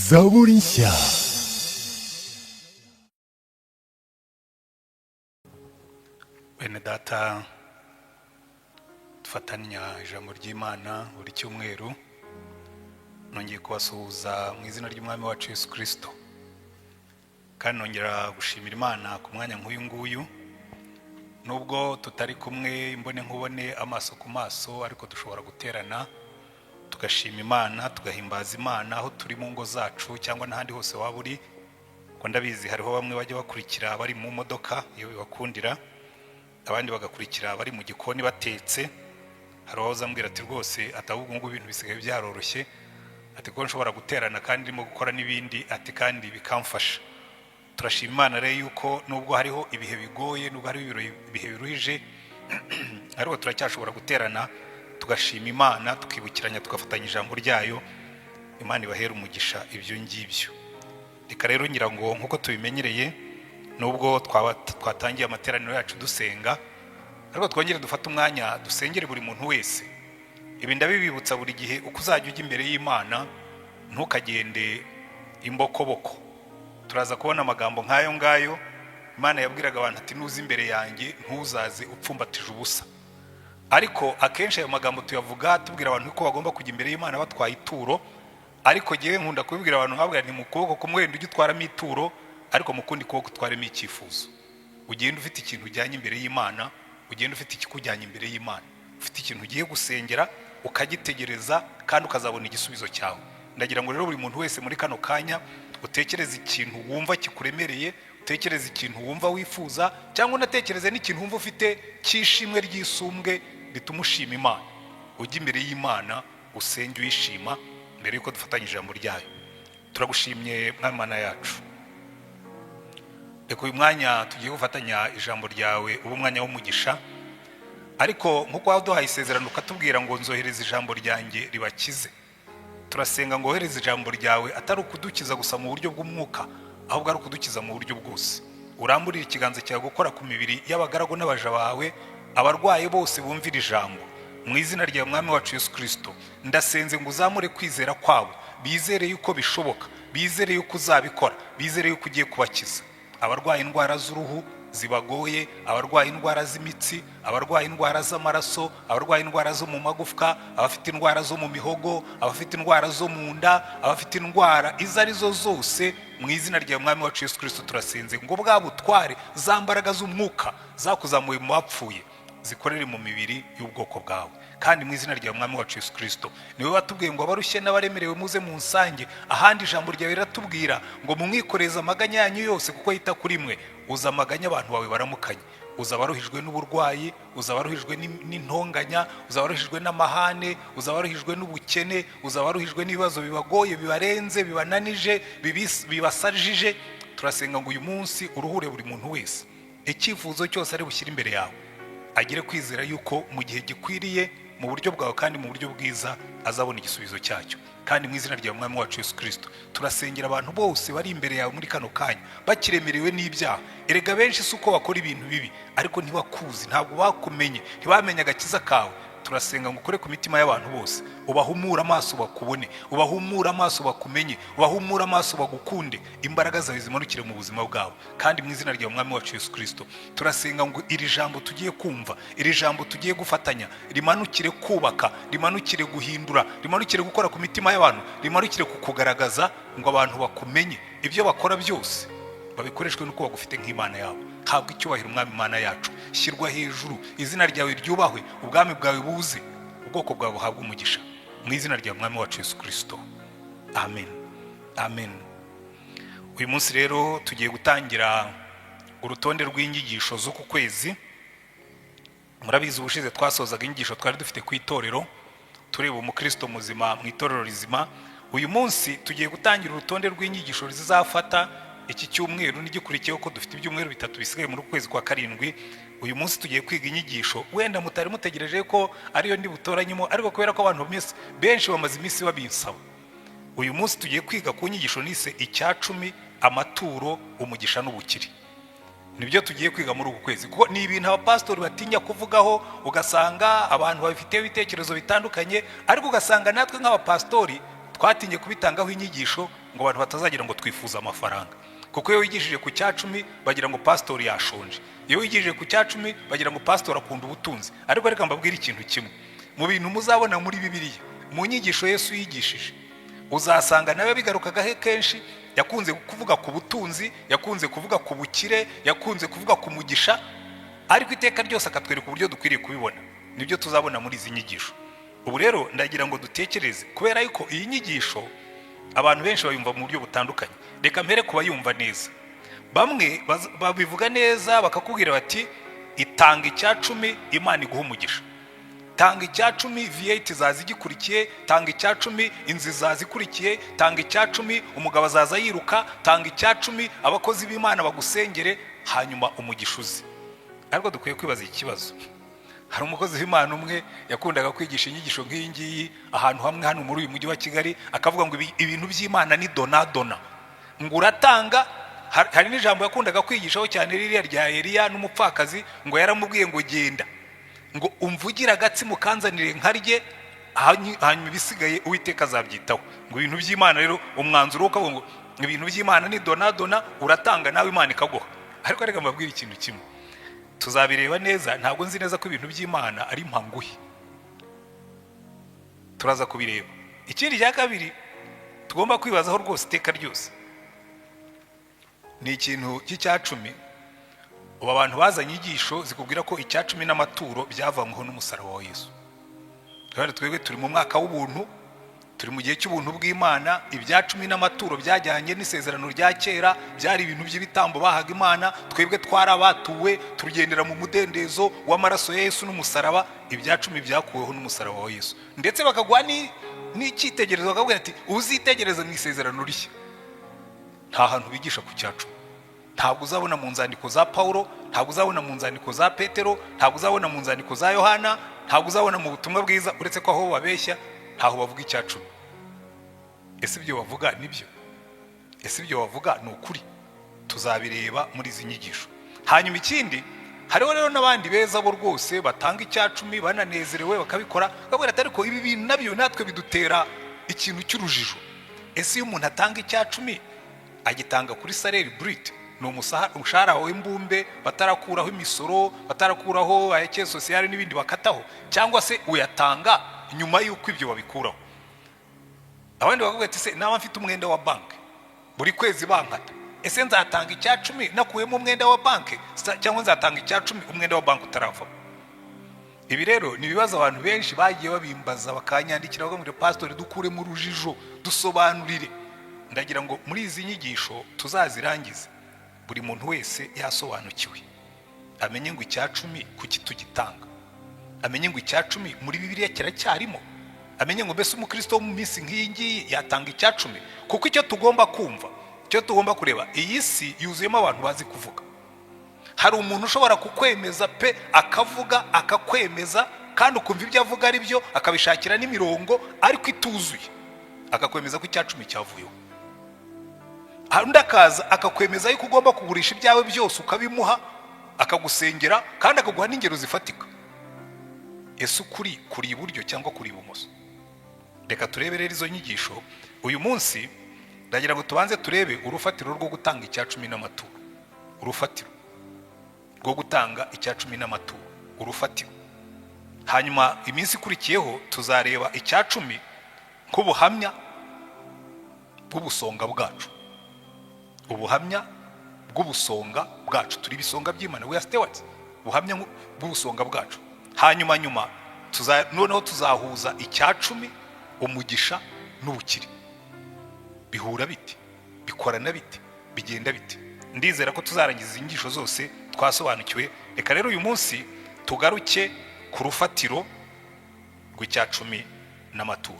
zaburi nshya. Bene data, dufatanya ijambo ry'Imana buri cyumweru. Nongeye kubasuhuza mu izina ry'Umwami wacu Yesu Kristo, kandi nongera gushimira Imana ku mwanya nk'uyu nguyu. Nubwo tutari kumwe imbone nkubone amaso ku maso, ariko dushobora guterana tugashima Imana, tugahimbaza Imana aho turi mu ngo zacu cyangwa n'ahandi hose waba uri. Ko ndabizi hariho bamwe bajya bakurikira bari mu modoka iyo bibakundira, abandi bagakurikira bari mu gikoni batetse. Hari aho zambwira ati rwose atavuga ngo ibintu bisigaye byaroroshye, ati ko nshobora guterana kandi ndimo gukora n'ibindi, ati kandi bikamfasha. Turashima Imana rero yuko nubwo hariho ibihe bigoye, nubwo hariho ibihe biruhije, ariko turacyashobora guterana tugashima Imana, tukibukiranya, tugafatanya ijambo ryayo. Imana ibahera umugisha ibyo ngibyo. Reka rero ngira ngo nkuko tubimenyereye, nubwo twatangiye amateraniro yacu dusenga, ariko twongere dufate umwanya dusengere buri muntu wese. Ibi ndabibibutsa buri gihe, uko uzajya ujya imbere y'Imana ntukagende imbokoboko. Turaza kubona amagambo nk'ayo ngayo Imana yabwiraga abantu ati nuza imbere yanjye ntuzaze upfumbatije ubusa. Ariko akenshi ayo magambo tuyavuga tubwira abantu ko bagomba kujya imbere y'Imana batwaye ituro, ariko gihe nkunda kubibwira abantu nkabwira nti mu kuboko kumwe wenda ujye utwaramo ituro, ariko mu kundi kuboko utwaremo icyifuzo. Ugenda ufite ikintu ujyanye imbere y'Imana, ugenda ufite ikikujyanye imbere y'Imana, ufite ikintu ugiye gusengera ukagitegereza kandi ukazabona igisubizo cyawe. Ndagira ngo rero buri muntu wese muri kano kanya utekereze ikintu wumva kikuremereye, utekereze ikintu wumva wifuza, cyangwa unatekereze n'ikintu wumva ufite cy'ishimwe ry'isumbwe rituma ushima Imana. Ujye imbere y'Imana usenge uyishima mbere yuko dufatanya ijambo ryayo. Turagushimye Mwami Mana yacu, reka uyu mwanya tugiye gufatanya ijambo ryawe ubu mwanya w'umugisha. Ariko nkuko waduhaye isezerano ukatubwira ngo nzohereza ijambo ryanjye ribakize, turasenga ngo ohereze ijambo ryawe atari ukudukiza gusa mu buryo bw'umwuka, ahubwo ari ukudukiza mu buryo bwose. Uramburire ikiganza cyawe gukora ku mibiri y'abagaragu n'abaja bawe, abarwaye bose bumvira ijambo. Mu izina rya Mwami wacu Yesu Kristo ndasenze ngo uzamure kwizera kwabo, bizere yuko bishoboka, bizere yuko uzabikora, bizere yuko ugiye kubakiza. Abarwaye indwara z'uruhu zibagoye, abarwaye indwara z'imitsi, abarwaye indwara z'amaraso, abarwaye indwara zo mu magufwa, abafite indwara zo mu mihogo, abafite indwara zo mu nda, abafite indwara izo arizo zose, mu izina rya Mwami wacu Yesu Kristo turasenze ngo bwa butware, za mbaraga z'umwuka zakuzamuye mu bapfuye zikorere mu mibiri y'ubwoko bwawe. Kandi mu izina rya Mwami wacu Yesu Kristo niwe watubwiye ngo abarushye n'abaremerewe muze mu nsange. Ahandi ijambo ryawe riratubwira ngo mumwikoreze amaganya yanyu yose kuko yita kuri mwe. Uza amaganya abantu bawe baramukanye, uza abaruhijwe n'uburwayi, uza abaruhijwe n'intonganya, uza abaruhijwe n'amahane, uza abaruhijwe n'ubukene, uza abaruhijwe n'ibibazo bibagoye, bibarenze, bibananije, bibasajije. Turasenga ngo uyu munsi uruhure buri muntu wese, icyifuzo cyose ari bushyire imbere yawe, agire kwizera yuko mu gihe gikwiriye, mu buryo bwawe kandi mu buryo bwiza, azabona igisubizo cyacyo. Kandi mu izina rya Mwami wacu Yesu Kristo turasengera abantu bose bari imbere yawe muri kano kanya bakiremerewe n'ibyaha. Erega benshi si uko bakora ibintu bibi, ariko ntibakuzi, ntabwo bakumenye, ntibamenye agakiza kawe. Turasenga ngo ukore ku mitima y'abantu bose, ubahumura amaso bakubone, ubahumura amaso bakumenye, ubahumura amaso bagukunde, imbaraga zawe zimanukire mu buzima bwabo. Kandi mu izina rya Mwami wacu Yesu Kristo turasenga ngo iri jambo tugiye kumva, iri jambo tugiye gufatanya, rimanukire kubaka, rimanukire guhindura, rimanukire gukora ku mitima y'abantu, rimanukire kukugaragaza ngo abantu bakumenye. Ibyo bakora byose babikoreshwe nuko bagufite nk'Imana yabo. Habwa icyubahiro Umwami Imana yacu, shyirwa hejuru, izina ryawe ryubahwe, ubwami bwawe buze, ubwoko bwawe buhabwe umugisha, mu izina rya Mwami wacu Yesu Kristo, amen, amen. Uyu munsi rero tugiye gutangira urutonde rw'inyigisho z'uku kwezi. Murabizi ubushize twasozaga inyigisho twari dufite ku itorero, tureba umukristo muzima mu itorero rizima. Uyu munsi tugiye gutangira urutonde rw'inyigisho zizafata iki cyumweru n'igikurikiyeho, ko dufite ibyumweru bitatu bisigaye muri kwezi kwa karindwi. Uyu munsi tugiye kwiga inyigisho wenda mutari mutegereje ko ariyo ndi butoranyemo, ariko kubera ko abantu benshi bamaze iminsi babinsaba, uyu munsi tugiye kwiga ku nyigisho nise icyacumi, amaturo, umugisha n'ubukire. Nibyo tugiye kwiga muri uku kwezi, kuko ni ibintu abapastori batinya kuvugaho, ugasanga abantu babifiteho ibitekerezo bitandukanye, ariko ugasanga natwe nk'abapastori twatinye kubitangaho inyigisho ngo abantu batazagira ngo twifuza amafaranga, kuko iyo wigishije ku cyacumi bagira ngo pastori yashonje, iyo wigishije ku cyacumi bagira ngo pastori akunda ubutunzi. Ariko reka mbabwire ikintu kimwe, mu bintu muzabona muri Bibiliya, mu nyigisho Yesu yigishije, uzasanga nawe bigarukaga kenshi, yakunze kuvuga ku butunzi, yakunze kuvuga ku bukire, yakunze kuvuga ku mugisha, ariko iteka ryose akatwereka uburyo dukwiriye kubibona. Nibyo tuzabona muri izi nyigisho. Ubu rero ndagira ngo dutekereze, kubera yuko iyi nyigisho abantu benshi bayumva mu buryo butandukanye. Reka mpere kubayumva neza. Bamwe babivuga neza bakakubwira bati itanga icyacumi Imana iguha umugisha, tanga icyacumi V8 zazigikurikiye, tanga icyacumi inzi zazikurikiye, tanga icyacumi umugabo azaza yiruka, tanga icyacumi abakozi b'Imana bagusengere, hanyuma umugisha uzi. Ariko dukwiye kwibaza ikibazo. Hari umukozi w'Imana umwe yakundaga kwigisha inyigisho nk'iyi ngiyi ahantu hamwe hano muri uyu mujyi wa Kigali, akavuga ngo ibintu by'Imana ni dona, ngo uratanga. Hari n'ijambo yakundaga kwigishaho cyane ririya rya Eliya n'umupfakazi, ngo yaramubwiye ngo genda, ngo umvugira agatsima kanzanire nkarye, hanyuma ibisigaye Uwiteka azabyitaho. Ngo ibintu by'Imana rero umwanzuro ukavuga ngo ibintu by'Imana ni dona, uratanga nawe Imana ikaguha. Ariko reka mbabwire ikintu kimwe, tuzabireba neza. Ntabwo nzi neza ko ibintu by'Imana ari mpanguhi, turaza kubireba. Ikindi cya kabiri tugomba kwibazaho rwose iteka ryose ni ikintu cy'icyacumi. Ubu abantu bazanye inyigisho zikubwira ko icyacumi n'amaturo byavanyweho n'umusaraba wa Yesu. Kandi twebwe turi mu mwaka w'ubuntu, turi mu gihe cy'ubuntu bw'Imana. Ibyacumi n'amaturo byajyanye n'isezerano rya kera, byari ibintu by'ibitambo bahaga Imana. Twebwe twarabatuwe, turugendera mu mudendezo w'amaraso ya Yesu n'umusaraba. Ibyacumi byakuweho n'umusaraba wa Yesu, ndetse bakagwa n'icyitegererezo, bakabwira ati uzitegereze mu isezerano rishya. Nta hantu bigisha ku cyacumi. Ntabwo uzabona mu nzandiko za Paulo, ntabwo uzabona mu nzandiko za Petero, ntabwo uzabona mu nzandiko za Yohana, ntabwo uzabona mu butumwa bwiza, uretse ko aho babeshya ntaho bavuga icyacumi. Ese ibyo bavuga nibyo? Ese ibyo bavuga ni ukuri? Tuzabireba muri izi nyigisho. Hanyuma ikindi, hariho rero n'abandi beza bo rwose batanga icyacumi bananezerewe bakabikora, bakabwira ati ariko ibi bintu nabyo natwe bidutera ikintu cy'urujijo. Ese iyo umuntu atanga icyacumi agitanga kuri salaire brute, ni umushahara w'imbumbe batarakuraho imisoro, batarakuraho ayeke sociale n'ibindi bakataho, cyangwa se uyatanga nyuma y'uko ibyo babikuraho? Abandi bakavuga ati se naba mfite umwenda wa banki buri kwezi bankata, ese nzatanga icyacumi nakuyemo umwenda wa banki cyangwa nzatanga icyacumi umwenda wa banki utarava? Ibi rero ni ibibazo abantu benshi bagiye babimbaza, bakanyandikira bakamubwira pastor dukure mu rujijo, dusobanurire. Ndagira ngo muri izi nyigisho tuzazirangize buri muntu wese yasobanukiwe, amenye ngo icyacumi kuki tugitanga, amenye ngo icyacumi muri Bibiliya kiracyarimo, amenye ngo mbese umukristo wo mu minsi nk'iyi ngiyi yatanga icyacumi. Kuko icyo tugomba kumva, icyo tugomba kureba, iyi si yuzuyemo abantu bazi kuvuga. Hari umuntu ushobora kukwemeza pe, akavuga akakwemeza, kandi ukumva ibyo avuga ari byo, akabishakira n'imirongo ariko ituzuye, akakwemeza ko icyacumi cyavuyeho. Undi akaza akakwemeza yuko ugomba kugurisha ibyawe byose ukabimuha, akagusengera kandi akaguha n'ingero zifatika. Ese ukuri kuri iburyo cyangwa kuri ibumoso? Reka turebe rero izo nyigisho uyu munsi. Ndagira ngo tubanze turebe urufatiro rwo gutanga icyacumi n'amaturo, urufatiro rwo gutanga icyacumi n'amaturo, urufatiro. Hanyuma iminsi ikurikiyeho tuzareba icyacumi nk'ubuhamya bw'ubusonga bwacu, ubuhamya bw'ubusonga bwacu. Turi ibisonga by'Imana, we are stewards, ubuhamya bw'ubusonga bwacu. Hanyuma noneho tuzahuza icyacumi, umugisha n'ubukire. Bihura bite? Bikorana bite? Bigenda bite? Ndizera ko tuzarangiza inyigisho zose twasobanukiwe. Reka rero uyu munsi tugaruke ku rufatiro rw'icyacumi n'amaturo.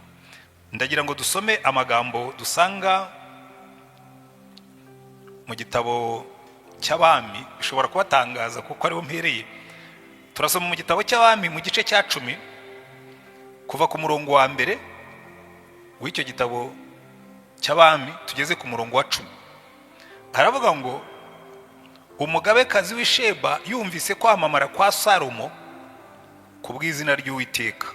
Ndagira ngo dusome amagambo dusanga mu gitabo cy'Abami, bishobora kubatangaza kuko ariho mpereye. Turasoma mu gitabo cy'Abami mu gice cya 10 kuva ku murongo wa mbere w'icyo gitabo cy'Abami tugeze ku murongo wa 10. Haravuga ngo umugabekazi w'Isheba yumvise kwamamara kwa Salomo ku bw'izina ry'Uwiteka,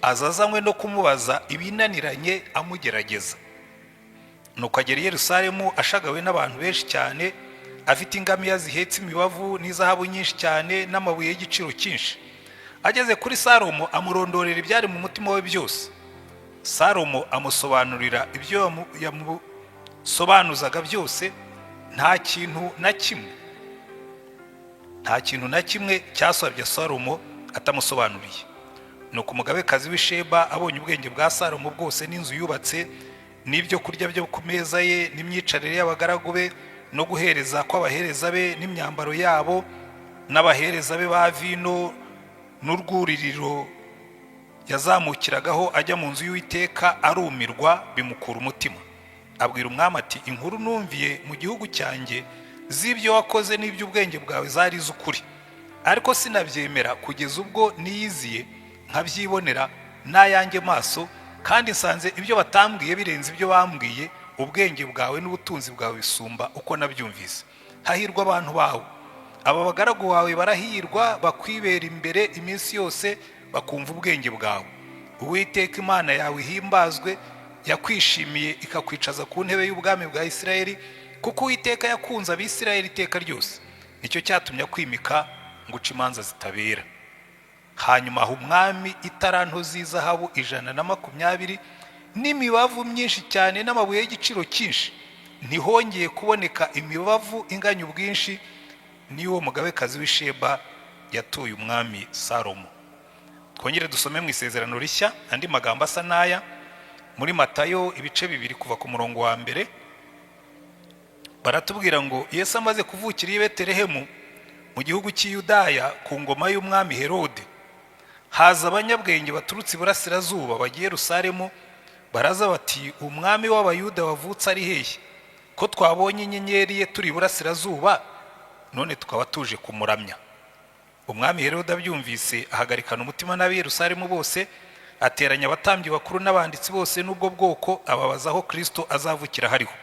azazanywe no kumubaza ibinaniranye amugerageza. nuko agera i Yerusalemu ashagawe n'abantu benshi cyane, afite ingamiya zihetse imibavu n'izahabu nyinshi cyane n'amabuye y'igiciro cyinshi. Ageze kuri Salomo amurondorera ibyari mu mutima we byose. Salomo amusobanurira ibyo yamusobanuzaga byose, nta kintu na kimwe cyasabye Salomo atamusobanuriye. Nuko umugabekazi w'Isheba abonye ubwenge bwa Salomo bwose n'inzu yubatse n'ibyo kurya byo ku meza ye n'imyicarire y'abagaragu be no guhereza kw'abahereza be n'imyambaro yabo n'abahereza be ba vino n'urwuririro yazamukiragaho ajya mu nzu y'Uwiteka, arumirwa bimukura umutima. Abwira umwami ati, inkuru numviye mu gihugu cyanjye z'ibyo wakoze n'iby'ubwenge bwawe zari iz'ukuri, ariko sinabyemera kugeza ubwo niyiziye nkabyibonera n'ayanjye maso, kandi nsanze ibyo batambwiye birenze ibyo bambwiye. Ubwenge bwawe n'ubutunzi bwawe bisumba uko nabyumvise. Hahirwa abantu bawe, aba bagaragu bawe barahirwa, bakwibera imbere iminsi yose bakumva ubwenge bwawe. Uwiteka Imana yawe ihimbazwe, yakwishimiye ikakwicaza ku ntebe y'ubwami bwa Isirayeli, kuko Uwiteka yakunze ab'Isirayeli iteka ryose. Nicyo cyatumye akwimika ngo uce imanza zitabera. Hanyuma aho umwami italanto z'izahabu 120 n'imibavu myinshi cyane n'amabuye y'igiciro cyinshi. Ntihongeye kuboneka imibavu inganya ubwinshi niwo mugabekazi w'Isheba yatuye umwami Salomo. Twongere dusome mu Isezerano Rishya andi magambo asa n'aya muri Matayo ibice 2 kuva ku murongo wa 1. Baratubwira ngo Yesu amaze kuvukira i Betelehemu mu gihugu cy'Iyudaya ku ngoma y'umwami Herode, haza abanyabwenge baturutse iburasirazuba bagiye Yerusalemu, baraza bati, umwami w'Abayuda wavutse ari hehe? Ko twabonye inyenyeri ye turi iburasirazuba, none tukaba tuje kumuramya. Umwami Herode abyumvise ahagarikana umutima n'ab'i Yerusalemu bose, ateranya abatambyi bakuru n'abanditsi bose n'ubwo bwoko, ababaza aho Kristo azavukira hariho.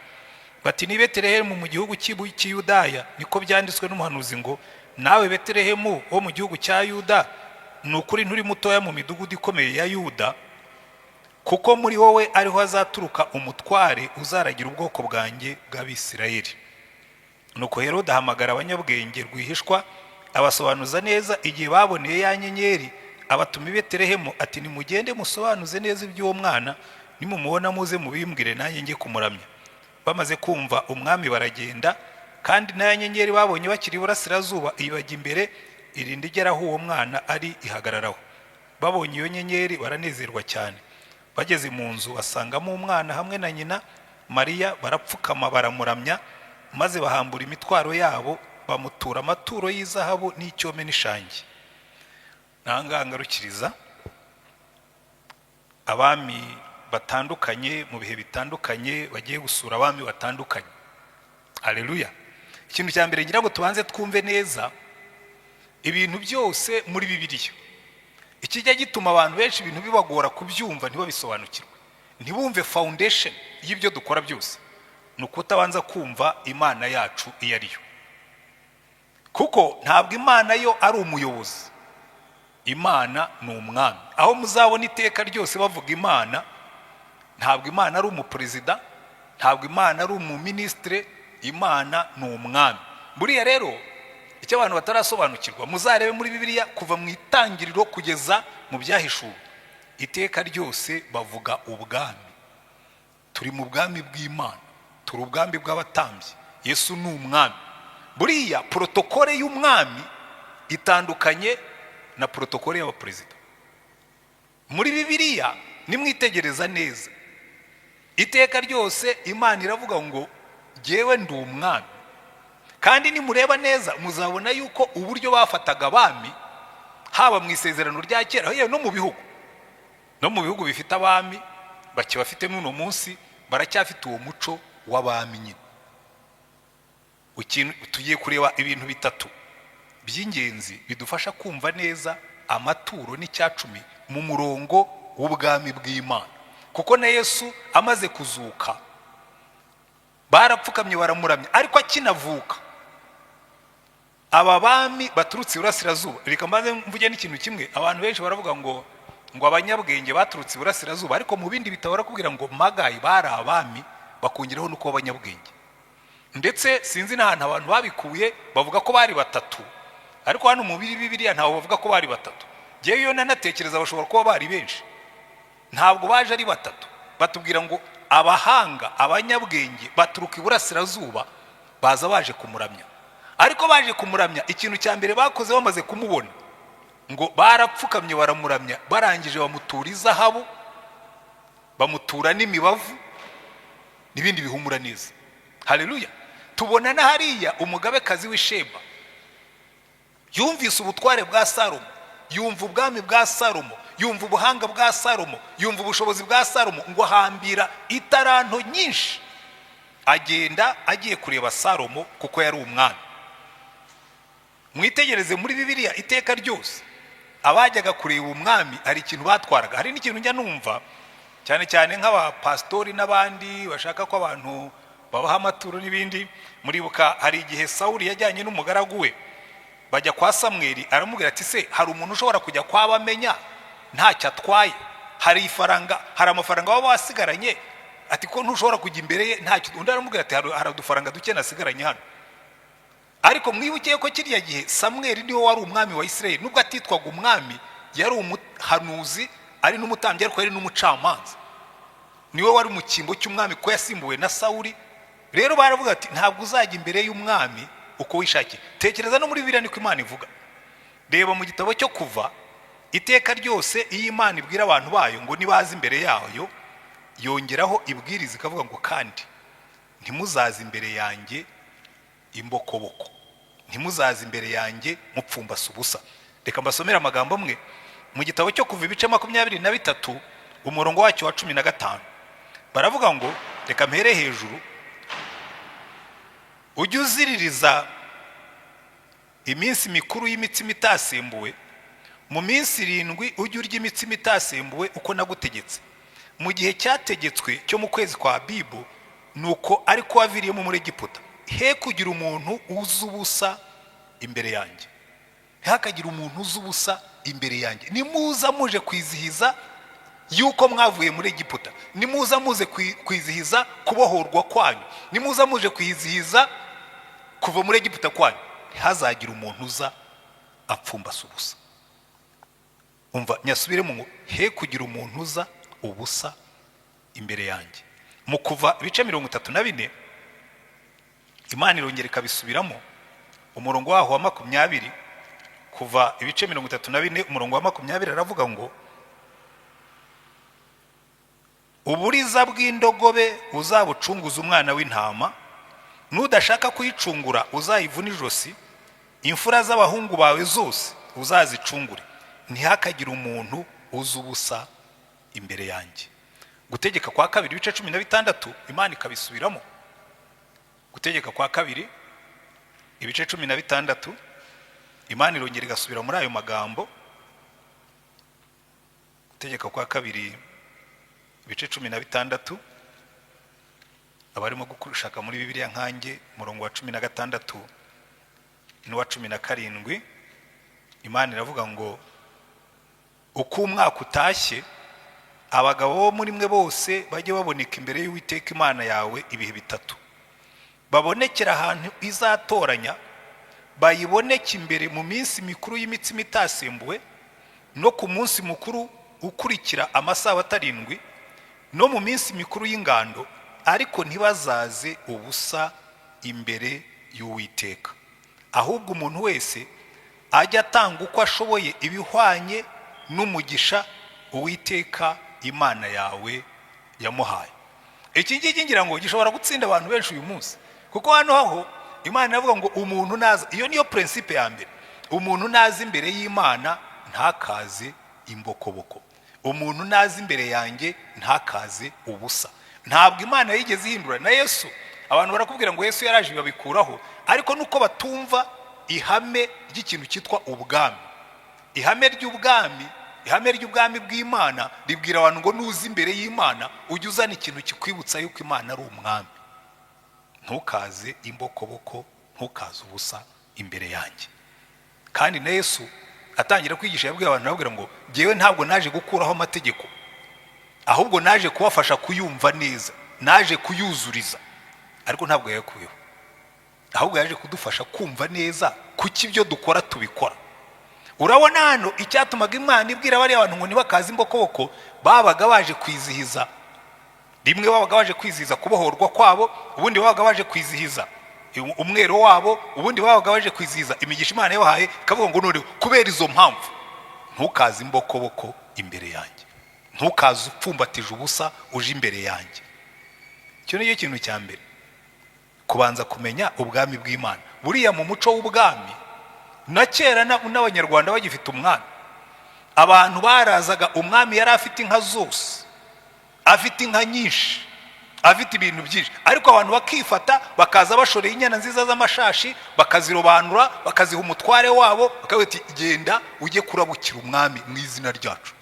Bati, ni Betelehemu mu gihugu cy'Iyudaya, niko byanditswe n'umuhanuzi ngo, nawe Betelehemu wo mu gihugu cya Yuda, ni ukuri nturi mutoya mu midugudu ikomeye ya Yuda, kuko muri wowe ariho hazaturuka umutware uzaragira ubwoko bwanjye bw'Abisirayeli. Nuko Herode ahamagara abanyabwenge rwihishwa, abasobanuza neza igihe baboneye ya nyenyeri, abatuma i Betelehemu ati, nimugende musobanuze neza iby'uwo mwana, nimumubona muze mubimbwire nanjye njye kumuramya. Bamaze kumva umwami baragenda, kandi na ya nyenyeri babonye bakiri iburasirazuba ibajya imbere, irinda igeraho uwo mwana ari ihagararaho. Babonye iyo nyenyeri baranezerwa cyane. Bageze mu nzu basangamo umwana hamwe na nyina Mariya, barapfukama baramuramya, maze bahambura imitwaro yabo, bamutura amaturo y'izahabu n'icyome n'ishangi. Ntangangarukiriza abami batandukanye mu bihe bitandukanye bagiye gusura abami batandukanye. Haleluya. Ikintu cya mbere ngira ngo tubanze twumve neza ibintu byose muri Bibiliya. Ikijya gituma abantu benshi ibintu bibagora kubyumva ntibabisobanukirwe, ntibumve foundation y'ibyo dukora byose, ni ukutabanza kumva Imana yacu iyo ariyo. Kuko ntabwo Imana yo ari umuyobozi, Imana ni umwami. Aho muzabona iteka ryose bavuga Imana, ntabwo Imana ari umuperezida, ntabwo Imana ari umuministre, Imana ni umwami. Buriya rero icyo abantu batarasobanukirwa, muzarebe muri Bibiliya kuva mu itangiriro kugeza mu byahishuwe, iteka ryose bavuga ubwami. Turi mu bwami bw'Imana, turi ubwami bw'abatambyi, Yesu ni umwami. Buriya protokole y'umwami itandukanye na protokole y'abaperezida. Muri Bibiliya nimwitegereza neza, iteka ryose Imana iravuga ngo jyewe ndi umwami. Kandi nimureba neza muzabona yuko uburyo bafataga abami, haba mu isezerano rya kera yewe no mu bihugu bifite abami bake bafite n'uno munsi, baracyafite uwo muco w'abami nyine. Tugiye kureba ibintu bitatu by'ingenzi bidufasha kumva neza amaturo n'icyacumi mu murongo w'ubwami bw'Imana. Kuko na Yesu amaze kuzuka barapfukamye baramuramya, ariko akinavuka aba bami baturutse iburasirazuba. Reka mbanze mvuge n'ikintu kimwe, abantu benshi baravuga ngo abanyabwenge baturutse iburasirazuba, ariko mu bindi bitabo barakubwira ngo Magayi bari abami bakongeraho nuko abanyabwenge. Ndetse sinzi n'ahantu abantu babikuye bavuga ko bari batatu, ariko hano mu Bibiliya ntaho bavuga ko bari batatu. Ngewe iyo nanatekereza bashobora kuba bari benshi, ntabwo baje ari batatu. Batubwira ngo abahanga, abanyabwenge baturuka iburasirazuba baza baje kumuramya. Ariko baje kumuramya, ikintu cya mbere bakoze bamaze kumubona, ngo barapfukamye baramuramya, barangije bamutura izahabu, bamutura n'imibavu n'ibindi bihumura neza. Haleluya. Tubona na hariya umugabekazi w'Isheba yumvise ubutware bwa Salomo, yumva ubwami bwa Salomo, yumva ubuhanga bwa Salomo, yumva ubushobozi bwa Salomo, ngo hambira itaranto nyinshi, agenda agiye kureba Salomo kuko yari umwami. Mwitegereze muri Bibiliya iteka ryose abajyaga kureba umwami hari ikintu batwaraga. Hari n'ikintu njya numva cyane cyane nk'abapastori n'abandi bashaka ko abantu babaha amaturo n'ibindi. Muribuka hari igihe Sawuli yajyanye n'umugaragu we bajya kwa Samweli, aramubwira ati se hari umuntu ushobora kujya kwa bamenya ntacyo atwaye, hari amafaranga waba wasigaranye, ati ko ntushobora kujya imbere ye ntacyo. Undi aramubwira ati hari udufaranga duke nasigaranye hano. Ariko mwibukiye ko kiriya gihe Samweli niwe wari umwami wa Isirayeli, nubwo atitwaga umwami, yari umuhanuzi, ari n'umutambyi, ariko yari n'umucamanza. Niwe wari mu cyimbo cy'umwami ko yasimbuwe na Sawuli. Rero baravuga ati ntabwo uzajya imbere y'umwami uko wishakiye. Tekereza no muri Bibiliya niko Imana ivuga. Reba mu gitabo cyo Kuva, iteka ryose iyo Imana ibwira abantu bayo ngo nibaze imbere yayo, yongeraho ibwiriza ikavuga ngo kandi ntimuzaze imbere yanjye imbokoboko, ntimuzaze imbere yanjye mupfumbase ubusa. Reka mbasomera amagambo amwe mu gitabo cyo Kuva ibice 23 umurongo wacyo wa 15. Baravuga ngo, reka mpere hejuru, ujye uziririza iminsi mikuru y'imitsima itasembuwe, mu minsi 7 ujye urya imitsima itasembuwe uko nagutegetse, mu gihe cyategetswe cyo mu kwezi kwa Abibu, nuko ariko waviriyemo muri Egiputa. He kugira umuntu uza ubusa imbere yanjye, hakagira umuntu uza ubusa imbere yanjye. Nimuza muje kwizihiza yuko mwavuye muri Egiputa, nimuza muze kwizihiza kubohorwa kwanyu, nimuza muje kwizihiza kuva muri Egiputa kwanyu, ntihazagira umuntu uza apfumbase ubusa. Umva nyasubiremo ngo he kugira umuntu uza ubusa imbere yanjye. Mu Kuva ibice 34 Imana irongera ikabisubiramo umurongo waho wa 20. Kuva ibice 34 umurongo wa 20 aravuga ngo, uburiza bw'indogobe uzabucunguza umwana w'intama, nudashaka kuyicungura uzayivuna ijosi, imfura z'abahungu bawe zose uzazicungure, ntihakagira umuntu uza ubusa imbere yanjye. Gutegeka kwa 2 ibice 16 Imana ikabisubiramo. Gutegeka kwa 2 ibice 16 Imana irongera igasubira muri ayo magambo. Gutegeka kwa 2 ibice 16 abarimo gushaka muri Bibiliya nkanjye umurongo wa 16 n'uwa 17, Imana iravuga ngo, uko umwaka utashye abagabo bo muri mwe bose bajye baboneka imbere y'Uwiteka Imana yawe ibihe 3, babonekera ahantu izatoranya, bayiboneke imbere mu minsi mikuru y'imitsima itasembuwe, no ku munsi mukuru ukurikira amasabato 7, no mu minsi mikuru y'ingando, ariko ntibazaze ubusa imbere y'Uwiteka. Ahubwo umuntu wese ajya atanga uko ashoboye ibihwanye n'umugisha Uwiteka Imana yawe yamuhaye. Iki ngiki ngira ngo gishobora gutsinda abantu benshi uyu munsi, kuko hano aho Imana iravuga ngo umuntu naza, iyo niyo principe ya mbere, umuntu naza imbere y'Imana ntakaze imbokoboko, umuntu naza imbere yanjye ntakaze ubusa. Ntabwo Imana yigeze ihindura na Yesu. Abantu barakubwira ngo Yesu yaraje babikuraho, ariko nuko batumva ihame ry'ikintu cyitwa ubwami. Ihame ry'ubwami bw'Imana ribwira abantu ngo nuza imbere y'Imana ujye uzana ikintu kikwibutsa yuko Imana ari umwami. Ntukaze imbokoboko, ntukaze ubusa imbere yanjye. Kandi na Yesu atangira kwigisha yabwiye abantu, ababwira ngo ngewe ntabwo naje gukuraho amategeko, ahubwo naje kubafasha kuyumva neza. naje kuyuzuriza, ariko ntabwo yakuyeho, ahubwo yaje kudufasha kumva neza kuki ibyo dukora tubikora. Urabona hano icyatumaga Imana ibwira bariya abantu ngo ntibakaze imbokoboko, babaga baje kwizihiza, rimwe babaga baje kwizihiza kubohorwa kwabo, ubundi babaga baje kwizihiza umwero wabo, ubundi babaga baje kwizihiza imigisha Imana yabahaye, ikavuga ngo none kubera izo mpamvu ntukaze imbokoboko imbere yanjye, ntukaze upfumbatije ubusa uje imbere yanjye. Icyo ni cyo kintu cya mbere, kubanza kumenya ubwami bw'Imana. Buriya mu muco w'ubwami na kera n'abanyarwanda bagifite umwami, abantu barazaga, umwami yari afite inka zose, afite inka nyinshi, afite ibintu byinshi, ariko abantu bakifata bakaza bashoreye inyana nziza z'amashashi, bakazirobanura, bakaziha umutware wabo, bakavuga ati genda ujye kurabukira umwami mu izina ryacu.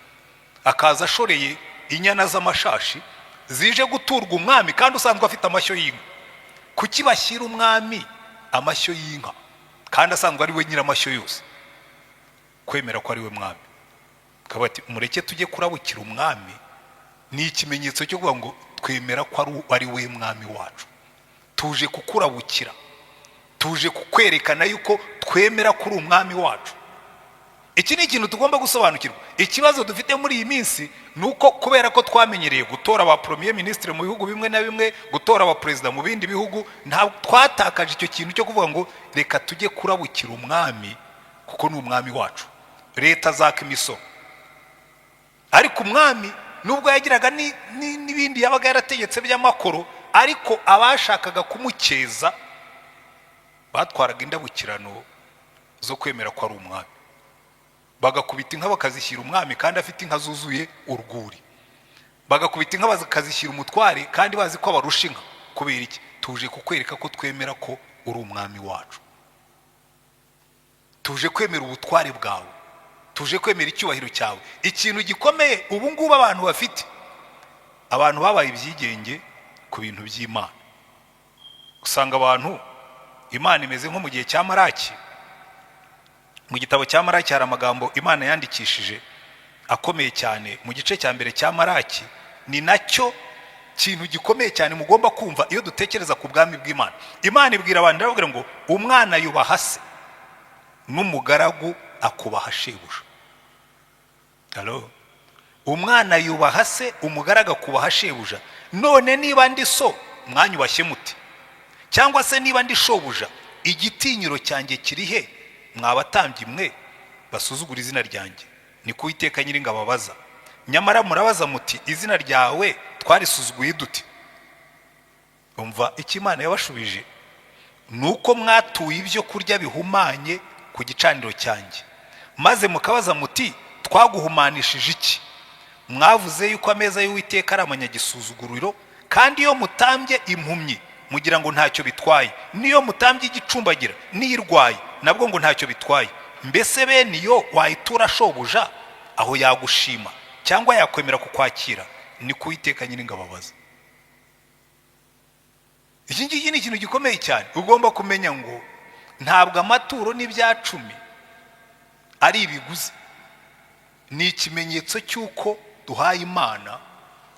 Akaza ashoreye inyana z'amashashi zije guturwa umwami, kandi usanzwe afite amashyo y'inka. Kuki bashyira umwami amashyo y'inka kandi asanzwe ari we nyiramashyo yose? Kwemera ko ari we mwami. Akavuga ati mureke tujye kurabukira umwami, ni ikimenyetso cyo kuvuga ngo twemera ko ari we mwami wacu, tuje kukurabukira, tuje kukwerekana yuko twemera ko uri umwami wacu. Iki ni ikintu tugomba gusobanukirwa. Ikibazo dufite muri iyi minsi ni uko kubera ko twamenyereye gutora aba premier ministre mu bihugu bimwe na bimwe, gutora aba perezida mu bindi bihugu, ntabwo twatakaje icyo kintu cyo kuvuga ngo reka tujye kurabukira umwami kuko ni umwami wacu. Leta zaka imisoro, ariko umwami nubwo yagiraga n'ibindi yabaga yarategetse by'amakoro, ariko abashakaga kumukeza batwaraga indabukirano zo kwemera ko ari umwami, bagakubita inka bakazishyira umwami kandi afite inka zuzuye urwuri, bagakubita inka bakazishyira umutware kandi bazi ko abarusha inka. Kubera iki? Tuje kukwereka ko twemera ko uri umwami wacu, tuje kwemera ubutware bwawe, tuje kwemera icyubahiro cyawe. Ikintu gikomeye ubu ngubu abantu bafite, abantu babaye ibyigenge ku bintu by'Imana. Usanga abantu, Imana imeze nko mu gihe cya Maraki. Mu gitabo cya Maraki hari amagambo Imana yandikishije akomeye cyane mu gice cya mbere cya Maraki. Ni nacyo kintu gikomeye cyane mugomba kumva iyo dutekereza ku bwami bw'Imana. Imana ibwira abantu, iravuga ngo umwana yubaha se n'umugaragu akubaha shebuja. Halo, umwana yubaha se, umugaragu akubaha shebuja. None niba ndi so mwanyubashye muti? Cyangwa se niba ndi shobuja, igitinyiro cyanjye kiri he mwabatambyi mwe basuzugura izina ryanjye? Ni ku Uwiteka Nyiringabo ababaza. Nyamara murabaza muti izina ryawe twarisuzuguye dute? Umva icyo Imana yabashubije, nuko mwatuye ibyo kurya bihumanye ku gicaniro cyanjye, maze mukabaza muti twaguhumanishije iki? Mwavuze yuko ameza y'Uwiteka ari amanyagisuzuguriro, kandi iyo mutambye impumyi mugira ngo ntacyo bitwaye, niyo mutambye igicumbagira niyirwaye nabwo ngo ntacyo bitwaye. Mbese bene iyo wayitura shobuja, aho yagushima cyangwa yakwemera kukwakira? Ni ku Uwiteka Nyiringabo ababaza. Iki ngiki ni ikintu gikomeye cyane. Ugomba kumenya ngo ntabwo amaturo n'ibyacumi ari ibiguzi, ni ikimenyetso cy'uko duhaye Imana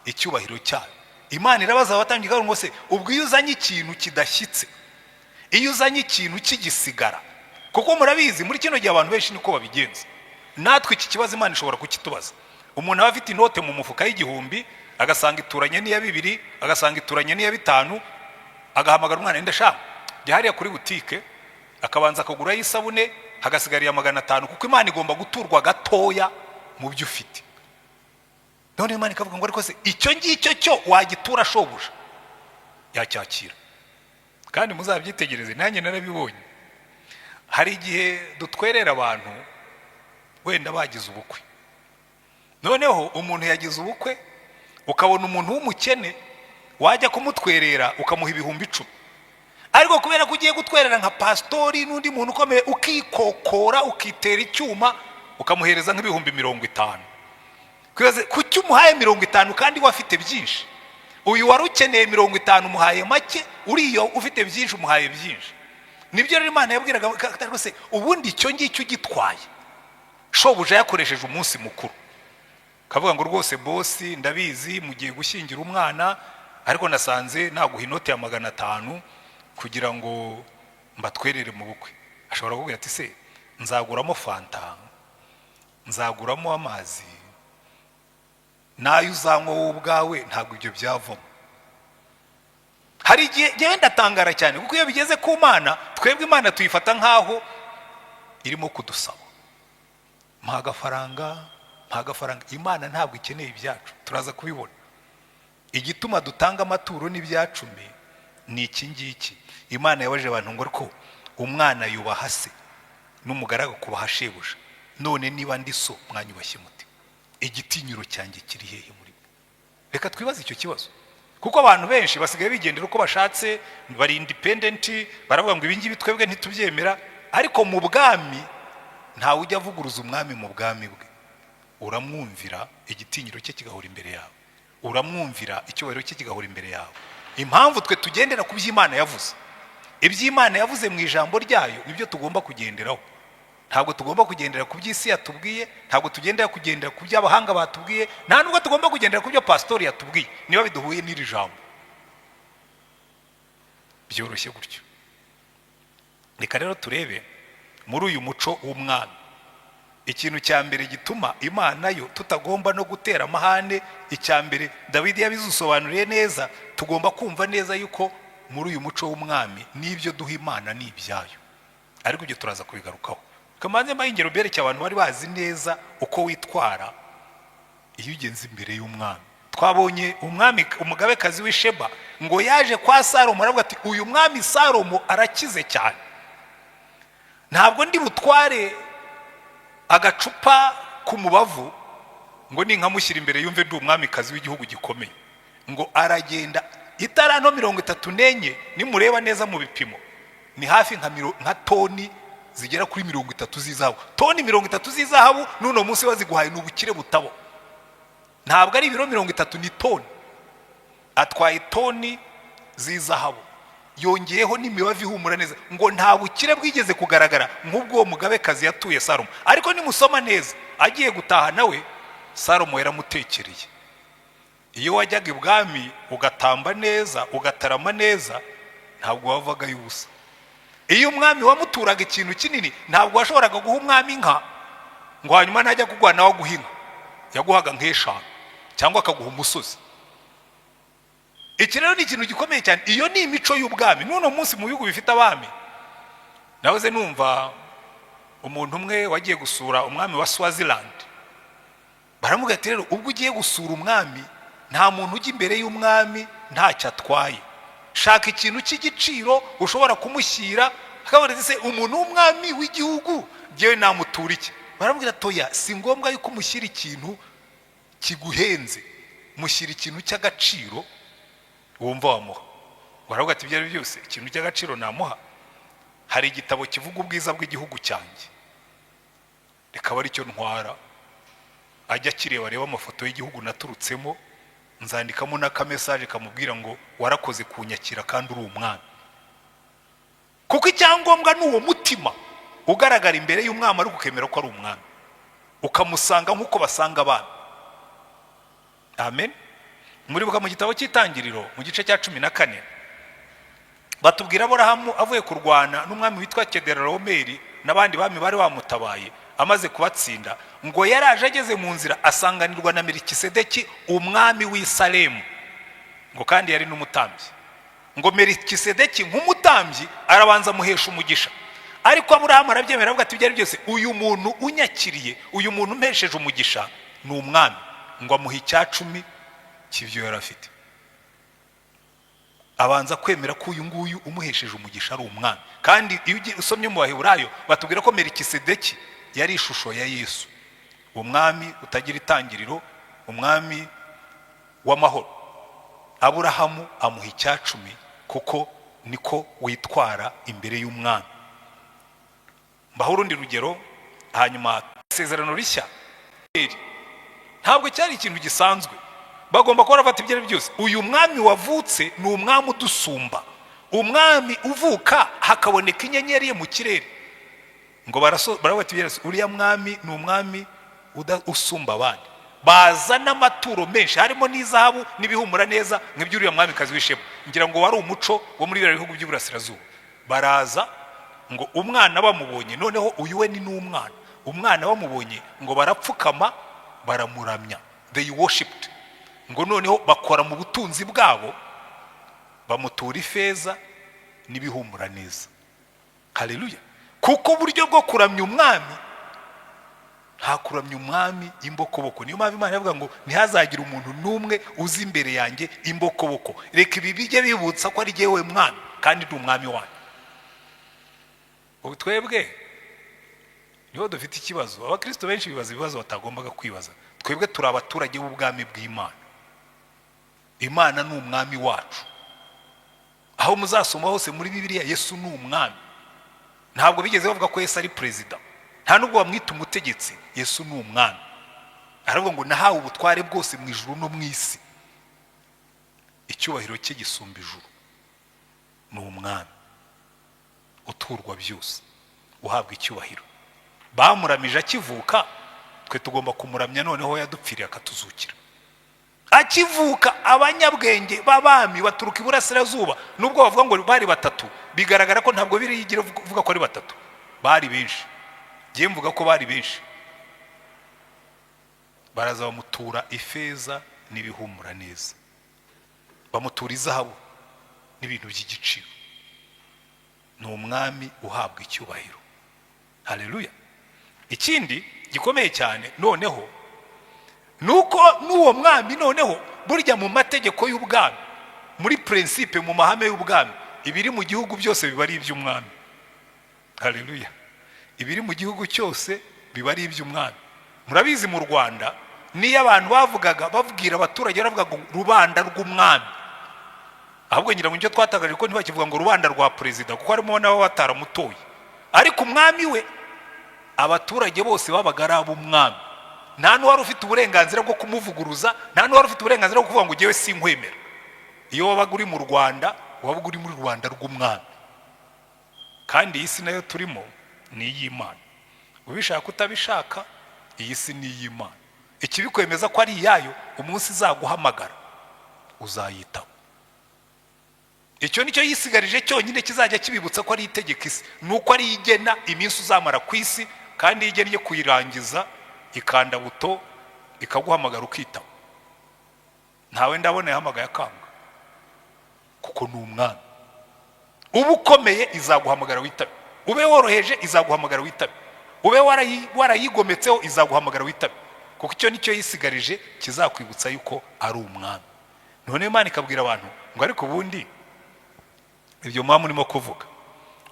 icyubahiro cyayo. Imana irabaza abatambyi ngo se ubwo iyo uzanye ikintu kidashyitse, iyo uzanye ikintu kigisigara, kuko murabizi muri kino gihe abantu benshi niko babigenza. Natwe iki kibazo Imana ishobora kukitubaza. Umuntu aba afite inote mu mufuka y'igihumbi, agasanga ituranye n'iya 2, agasanga ituranye n'iya 5, agahamagara umwana, ndashaka jya hariya kuri butike, akabanza akagura y'isabune, hagasigariye 500, kuko Imana igomba guturwa gatoya mu byo ufite. None Imana ikavuga ngo ariko se icyo ngicyo cyo wagitura shobuja, yacyakira. Kandi muzabyitegereze, nanjye narabibonye. Hari igihe dutwerera abantu wenda bagize ubukwe, noneho umuntu yagize ubukwe, ukabona umuntu w'umukene wajya kumutwerera ukamuha 10,000, ariko kubera ko ugiye gutwerera nka pastori n'undi muntu ukomeye, ukikokora ukitera icyuma ukamuhereza nk'50,000. Kuki umuhaye 50 kandi wafite byinshi? Uyu wari ukeneye 50 umuhaye make, uriyo ufite byinshi umuhaye byinshi. Nibyo rero Imana yabwiraga ko se ubundi icyo ngicyo gitwaye shobuja yakoresheje umunsi mukuru, kavuga ngo rwose bosi ndabizi mugiye gushyingira umwana, ariko nasanze naguha inoti ya 500 kugira ngo mbatwerere mu bukwe. Ashobora kuvuga ati se nzaguramo fanta, nzaguramo amazi, nayo uzanywa wowe ubwawe, ntabwo ibyo byavamo. Hari igihe genda tangara cyane kuko iyo bigeze ku Mana, twebwe Imana tuyifata nkaho irimo kudusaba mpa agafaranga. Imana ntabwo ikeneye ibyacu, turaza kubibona. Igituma dutanga amaturo n'ibyacumi ni iki ngiki. Imana yabaje abantu ngo ko umwana yubaha se n'umugaragu kubaha shebuja, none niba ndi so mwanyubashye muti, igitinyiro cyanjye kiri hehe muri mwe? Reka twibaze icyo kibazo, kuko abantu benshi basigaye bigendera uko bashatse, bari independent, baravuga ngo ibingibi twebwe ntitubyemera. Ariko mu bwami ntawe ujya avuguruza umwami mu bwami bwe. Uramwumvira, igitinyiro cye kigahora imbere yawe, uramwumvira, icyubahiro cye kigahora imbere yawe. Impamvu twe tugendera ku by'Imana yavuze, iby'Imana yavuze mu ijambo ryayo nibyo tugomba kugenderaho. Ntabwo tugomba kugendera ku by'isi yatubwiye, ntabwo tugendera kugendera ku by'abahanga batubwiye, nta nubwo tugomba kugendera ku byo pastori yatubwiye niba biduhuye n'iri jambo. Byoroshye gutyo. Reka rero turebe muri uyu muco w'umwami, ikintu cya mbere gituma Imana yo tutagomba no gutera amahane. Icya mbere Dawidi yabizusobanuriye neza, tugomba kumva neza yuko muri uyu muco w'umwami n'ibyo duha Imana ni ibyayo. Ariko ibyo turaza kubigarukaho. Kamanze mahingero berekeye abantu bari bazi neza uko witwara iyo ugenze imbere y'umwami. Twabonye umwami umugabekazi w'Isheba ngo yaje kwa Salomo, aravuga ati uyu mwami Salomo arakize cyane, ntabwo ndi butware agacupa kumubavu ngo ninkamushyira imbere yumve ndi umwamikazi w'igihugu gikomeye. Ngo aragenda itaranto 34, nimureba neza mu bipimo ni hafi nka toni zigera kuri 30 z'izahabu. Toni 30 z'izahabu nuno munsi baziguhaye n'ubukire butabo. Ntabwo ari ibiro 30, ni toni. Atwaye toni z'izahabu, yongeyeho n'imibavu ihumura neza. Ngo nta bukire bwigeze kugaragara nk'ubwo uwo mugabekazi yatuye Salomo. Ariko nimusoma neza, agiye gutaha nawe Salomo yaramutekereye. Iyo wajyaga ibwami ugatamba neza, ugatarama neza, ntabwo wavaga y'ubusa. Iyo umwami wamuturaga ikintu kinini, ntabwo washoboraga guha umwami inka ngo hanyuma najya kugwa nawe guhinga. Yaguhaga nk'eshanu cyangwa akaguha umusozi. Iki rero ni ikintu gikomeye cyane. Iyo ni imico y'ubwami. Nuno munsi mu bihugu bifite abami, nahoze numva umuntu umwe wagiye gusura umwami wa Swaziland, baramubwira ati rero ubwo ugiye gusura umwami, nta muntu ujya imbere y'umwami ntacyo atwaye. Shaka ikintu cy'igiciro ushobora kumushyira, akabaza se umuntu w'umwami w'igihugu ngewe namutura iki? Baramubwira toya, si ngombwa yuko umushyira ikintu kiguhenze, mushyira ikintu cy'agaciro wumva wamuha. Baravuga ati ibyo ari byose ikintu cy'agaciro namuha. Hari igitabo kivuga ubwiza bw'igihugu cyanjye, reka bari cyo ntwara, ajya kireba reba amafoto y'igihugu naturutsemo, nzandikamo n'aka message kamubwira ngo warakoze kunyakira kandi uri umwami. Kuko icyangombwa n'uwo mutima ugaragara imbere y'umwami ari ukemera ko ari umwami, ukamusanga nk'uko basanga abana. Amen. Muri buka mu gitabo cy'Itangiriro mu gice cya 14 batubwira Aburahamu avuye kurwana n'umwami witwa Kedoromeri n'abandi bami bari bamutabaye, amaze kubatsinda, ngo yaraje ageze mu nzira asanganirwa na Melikisedeki umwami w'i Salemu, ngo kandi yari n'umutambyi. Ngo Melikisedeki nk'umutambyi arabanza muhesha umugisha. Ariko Aburahamu arabyemera, avuga ati byari byose uyu muntu unyakiriye, uyu muntu umpesheje umugisha ni umwami. Ngo amuha 10 cy'ibyo yari afite. Abanza kwemera ko uyu nguyu umuhesheje umugisha ari umwami. Kandi iyo usomye mu Baheburayo batubwira ko Melikisedeki yari ishusho ya Yesu, umwami utagira itangiriro, umwami w'amahoro. Aburahamu amuha 10 kuko niko witwara imbere y'umwami. Mbaho urundi rugero. Hanyuma isezerano rishya ntabwo cyari ikintu gisanzwe, bagomba kuba bafata ibyo byose. Uyu mwami wavutse ni umwami udusumba, umwami uvuka hakaboneka inyenyeri ye mu kirere. Ngo barabati uriya mwami ni umwami usumba abandi. bazana amaturo menshi harimo n'izahabu n'ibihumura neza nk'iby'uriya mwamikazi w'Isheba. ngira ngo wari umuco wo muri biriya bihugu by'Iburasirazuba. Baraza ngo umwana bamubonye, noneho uyu we ni n'umwana, umwana bamubonye ngo barapfukama baramuramya, they worshipped. ngo noneho bakora mu butunzi bwabo bamutura ifeza n'ibihumura neza. Haleluya. Kuko buryo bwo kuramya umwami, nta kuramya umwami imbokoboko. Niyo mpamvu Imana yavuga ngo ntihazagira umuntu n'umwe uzi imbere yanjye imbokoboko. Reka ibi bijye bibutsa ko ari jyewe mwami kandi ndi umwami wanyu. Ubu twebwe niho dufite ikibazo. Abakristo benshi bibaza ibibazo batagombaga kwibaza. Twebwe turi abaturage b'ubwami bw'Imana. Imana ni umwami wacu. Aho muzasoma hose muri Bibiliya Yesu ni umwami. Ntabwo bigeze bavuga ko Yesu ari perezida, nta nubwo bamwita umutegetsi. Yesu ni umwami. Aravuga ngo nahawe ubutware bwose mu ijuru no mu isi. Icyubahiro cye gisumba ijuru. Ni umwami uturwa byose, uhabwa icyubahiro. Bamuramije akivuka, twe tugomba kumuramya noneho yadupfiriye akatuzukira. Akivuka abanyabwenge b'abami baturuka Iburasirazuba, nubwo bavuga ngo bari batatu, bigaragara ko ntabwo biri yigira vuga ko ari batatu, bari benshi. Giye mvuga ko bari benshi. Baraza bamutura ifeza n'ibihumura neza, bamutura izahabu n'ibintu by'igiciro. Ni umwami uhabwa icyubahiro. Haleluya. Ikindi gikomeye cyane noneho nuko n'uwo mwami noneho burya mu mategeko y'ubwami, muri principe, mu mahame y'ubwami, ibiri mu gihugu byose biba ari iby'umwami. Haleluya. Ibiri mu gihugu cyose biba ari iby'umwami. Murabizi mu Rwanda niyo abantu bavugaga babwira abaturage baravuga ngo rubanda rw'umwami, ahubwo ngira ngo icyo twatagaje ko ntibakivuga ngo rubanda rwa perezida, kuko harimo nabo bataramutoye. Ariko umwami we abaturage bose babaga ari ab'umwami. Nta n'uwari ufite uburenganzira bwo kumuvuguruza, nta n'uwari ufite uburenganzira bwo kuvuga ngo ngewe sinkwemera. Iyo wabaga uri mu Rwanda, wabaga uri muri Rwanda rw'umwami. Kandi iyi si nayo turimo ni iy'Imana. Ubishaka utabishaka, iyi si ni iy'Imana. Ikibikwemeza ko ari iyayo, umunsi izaguhamagara uzayitaba. Icyo nicyo yisigarije cyonyine kizajya kibibutsa ko ari itegeko isi, nuko ari igena iminsi uzamara ku isi, kandi igennye kuyirangiza ikanda buto ikaguhamagara ukitaba. Ntawe ndabona yahamagaye akanga, kuko ni umwami. Uba ukomeye izaguhamagara witabe, ube woroheje izaguhamagara witabe, ube warayigometseho izaguhamagara witabe, kuko icyo nicyo yisigarije kizakwibutsa yuko ari umwami. None Imana ikabwira abantu ngo ariko ubundi ibyo mwami urimo kuvuga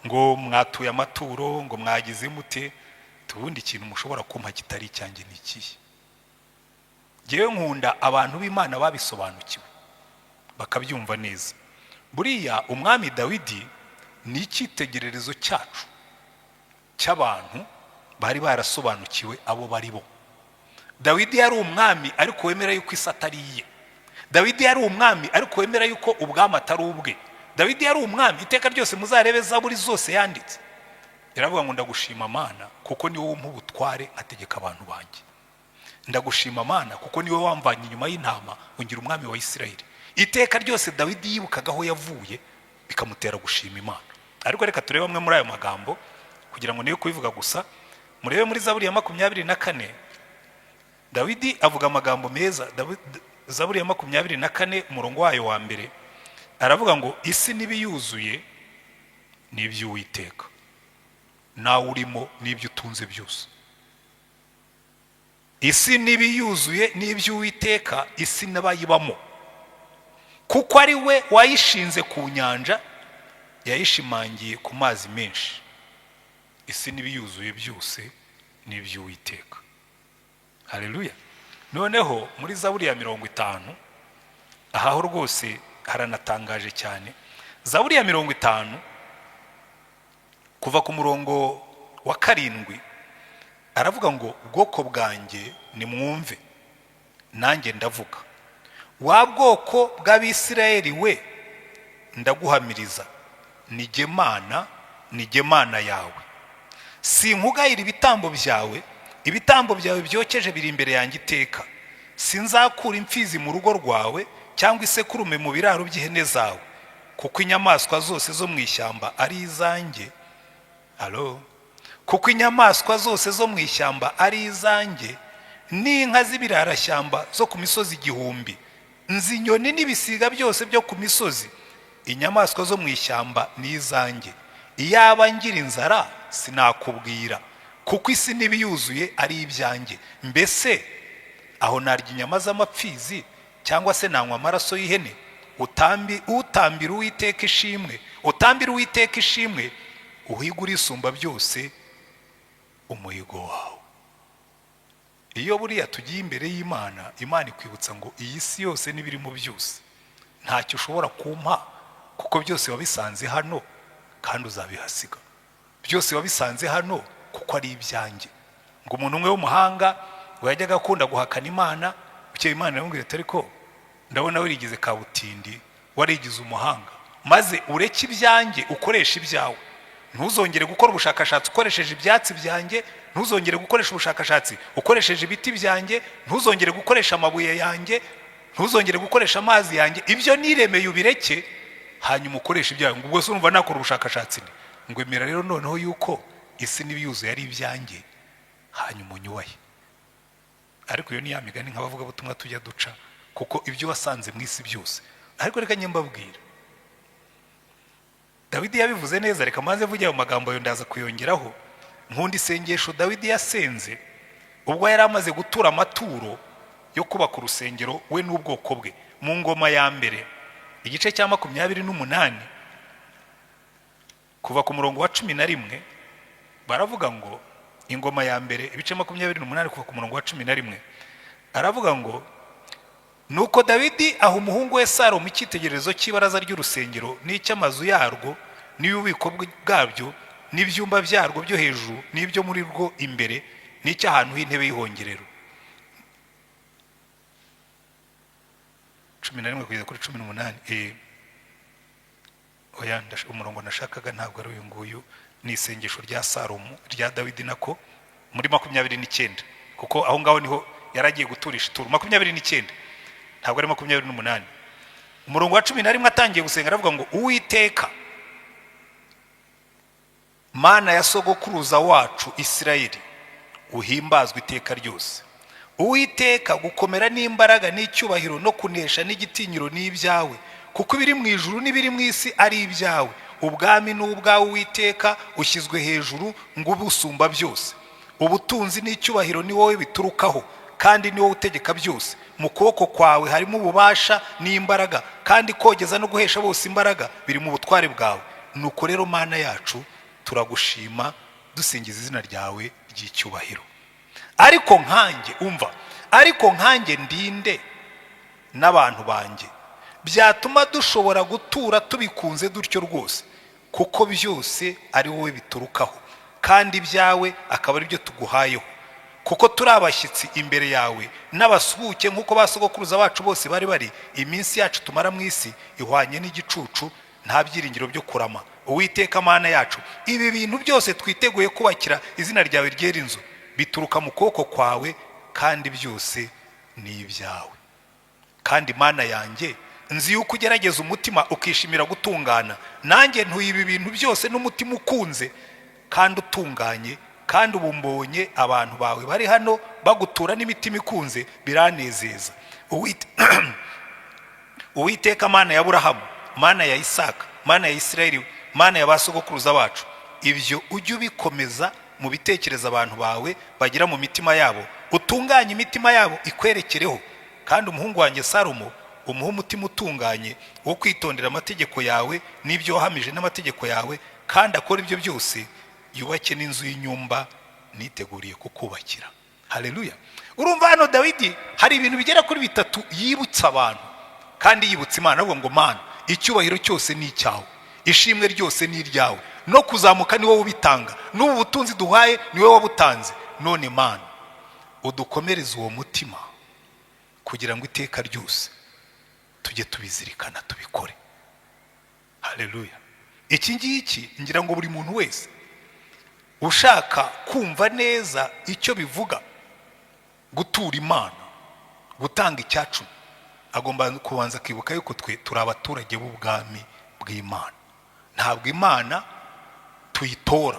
ngo mwatuye amaturo, ngo mwagize mute, tubundi ikintu mushobora kumpa kitari icyanjye ni ikihe? Ngewe nkunda abantu b'Imana babisobanukiwe bakabyumva neza. Buriya umwami Dawidi ni icyitegererezo cyacu cy'abantu bari barasobanukiwe abo bari bo. Dawidi yari umwami ariko wemera yuko isi atari iye. Dawidi yari umwami ariko wemera yuko ubwami atari ubwe. Dawidi yari umwami, iteka ryose muzarebe zaburi zose yanditse. Yaravuga ngo ndagushima Mana kuko ni wowe umpa ubutware ategeka abantu banjye. Ndagushima Mana kuko ni wowe wamvanye inyuma y'intama ungira umwami wa Isirayeli. Iteka ryose Dawidi yibukaga aho yavuye bikamutera gushima Imana. Ariko reka turebe amwe muri ayo magambo kugira ngo niyo kubivuga gusa. Murebe muri Zaburi ya 24, Dawidi avuga amagambo meza. Zaburi ya 24 umurongo wayo wa mbere aravuga ngo isi n'ibiyuzuye ni iby'Uwiteka, nawe urimo n'ibyo utunze byose. Isi n'ibiyuzuye ni iby'Uwiteka, isi n'abayibamo, kuko ari we wayishinze ku nyanja, yayishimangiye ku mazi menshi. Isi n'ibiyuzuye byose ni iby'Uwiteka. Haleluya. Noneho muri Zaburi ya 50 ahaho rwose haranatangaje cyane. Zaburi ya 50 kuva ku murongo wa 7 aravuga ngo ubwoko bwanjye nimwumve nanjye ndavuga, wa bwoko bw'Abisirayeli we ndaguhamiriza, nijye Mana yawe. Sinkugayira ibitambo byawe, ibitambo byawe byokeje biri imbere yanjye iteka. sinzakura imfizi mu rugo rwawe cyangwa isekurume mu biraro by'ihene zawe, kuko inyamaswa zose zo mu ishyamba ari izanjye. Kuko inyamaswa zose zo mu ishyamba ari izanjye, n'inka z'ibirarashyamba zo ku misozi 1000, nzi inyoni n'ibisiga byose byo ku misozi. Inyamaswa zo mu ishyamba ni izanjye. Iyaba ngira inzara sinakubwira, kuko isi n'ibiyuzuye ari ibyanjye. Mbese aho narya inyama z'amapfizi cyangwa se nanywa amaraso y'ihene? Utambira Uwiteka ishimwe, utambira Uwiteka ishimwe, uhiga urisumba byose umuhigo wawe. Iyo buriya tugiye imbere y'Imana, Imana ikwibutsa ngo iyi si yose n'ibirimo byose ntacyo ushobora kumpa, kuko byose wabisanze hano kandi uzabihasiga. Byose wabisanze hano kuko ari ibyanjye. Ngo umuntu umwe w'umuhanga wajyaga akunda guhakana Imana, ukeye Imana yamubwira ati ariko ndabona warigize kabutindi, warigize umuhanga, maze ureke ibyanjye ukoresha ibyawe. Ntuzongere gukora ubushakashatsi ukoresheje ibyatsi byanjye, ntuzongere gukoresha ubushakashatsi ukoresheje ibiti byanjye, ntuzongere gukoresha amabuye yanjye, ntuzongere gukoresha amazi yanjye. Ibyo niremeye ubireke, hanyuma ukoresha ibyawe. Ngo ubwo se urumva nakora ubushakashatsi? Ngo emera rero noneho yuko isi n'ibiyuzuye ari ibyanjye, hanyuma unyubahe. Ariko iyo ni ya migani nk'abavuga butumwa tujya duca, kuko ibyo wasanze mu isi byose. Ariko reka nyembabwira, Dawidi yabivuze neza. Reka maze vuga ayo magambo yo ndaza kuyongeraho. Nkundi sengesho Dawidi yasenze ubwo yari amaze gutura amaturo yo kubaka urusengero we n'ubwoko bwe, mu ngoma ya mbere igice cya 28 kuva ku murongo wa 11. Baravuga ngo ingoma ya mbere ibice 28 kuva ku murongo wa 11, aravuga ngo nuko Dawidi aha umuhungu we Salomo icyitegererezo cy'ibaraza ry'urusengero n'icy'amazu yarwo n'ububiko bwabyo n'ibyumba byarwo byo hejuru n'ibyo muri rwo imbere n'icy'ahantu h'intebe y'ihongerero. 11 kugeza kuri 18. Oya, umurongo nashakaga ntabwo ari uyu nguyu. Ni isengesho rya Salomo rya Dawidi nako muri 29, kuko aho ngaho niho yaragiye guturisha ituro. 29 ntabwo ari 28. Umurongo wa 11 atangiye gusenga aravuga ngo Uwiteka Mana ya sogokuruza wacu Isirayeli, uhimbazwe iteka ryose. Uwiteka gukomera n'imbaraga n'icyubahiro no kunesha n'igitinyiro n'ibyawe, kuko ibiri mu ijuru n'ibiri mu isi ari ibyawe. Ubwami n'ubwawe Uwiteka, ushyizwe hejuru ngo ubusumba byose. Ubutunzi n'icyubahiro ni wowe biturukaho, kandi ni wowe utegeka byose. Mu kuboko kwawe harimo ububasha n'imbaraga, kandi kogeza no guhesha bose imbaraga biri mu butware bwawe. Nuko rero Mana yacu turagushima dusingiza izina ryawe ry'icyubahiro. Ariko nkanjye, umva, ariko nkanjye ndinde n'abantu banjye byatuma dushobora gutura tubikunze dutyo rwose, kuko byose ari wowe biturukaho, kandi ibyawe akaba ari byo tuguhayeho. Kuko turi abashyitsi imbere yawe n'abasuhuke, nk'uko basogokuruza bacu bose bari. Iminsi yacu tumara mu isi ihwanye n'igicucu, nta byiringiro byo kurama. Uwiteka Mana yacu, ibi bintu byose twiteguye kubakira izina ryawe ryera inzu bituruka mu kuboko kwawe, kandi byose ni ibyawe. Kandi Mana yanjye, nzi yuko ugerageza umutima ukishimira gutungana. Nanjye ntuye ibi bintu byose n'umutima ukunze kandi utunganye, kandi ubumbonye abantu bawe bari hano bagutura n'imitima ikunze, biranezeza. Uwiteka Mana ya Aburahamu, Mana ya Isaka, Mana ya Isirayeli, Mana ya basogokuruza bacu, ibyo ujye ubikomeza mu bitekerezo abantu bawe bagira mu mitima yabo, utunganye imitima yabo ikwerekereho. Kandi umuhungu wanjye Salomo umuhe umutima utunganye wo kwitondera amategeko yawe n'ibyo wahamije n'amategeko yawe, kandi akora ibyo byose, yubake n'inzu y'inyumba niteguriye kukubakira. Haleluya. Urumva hano Dawidi hari ibintu bigera kuri 3 yibutsa abantu, kandi yibutsa Imana avuga ngo Mana, icyubahiro cyose ni icyawe, ishimwe ryose ni iryawe, no kuzamuka ni wowe ubitanga, n'ubu butunzi duhaye ni wowe wabutanze. None Mana, udukomereze uwo mutima kugira ngo iteka ryose tujye tubizirikana tubikore. Haleluya. Iki ngiki ngira ngo buri muntu wese ushaka kumva neza icyo bivuga gutura Imana, gutanga icyacu agomba kubanza kwibuka yuko twe turi abaturage b'ubwami bw'Imana. Ntabwo Imana tuyitora,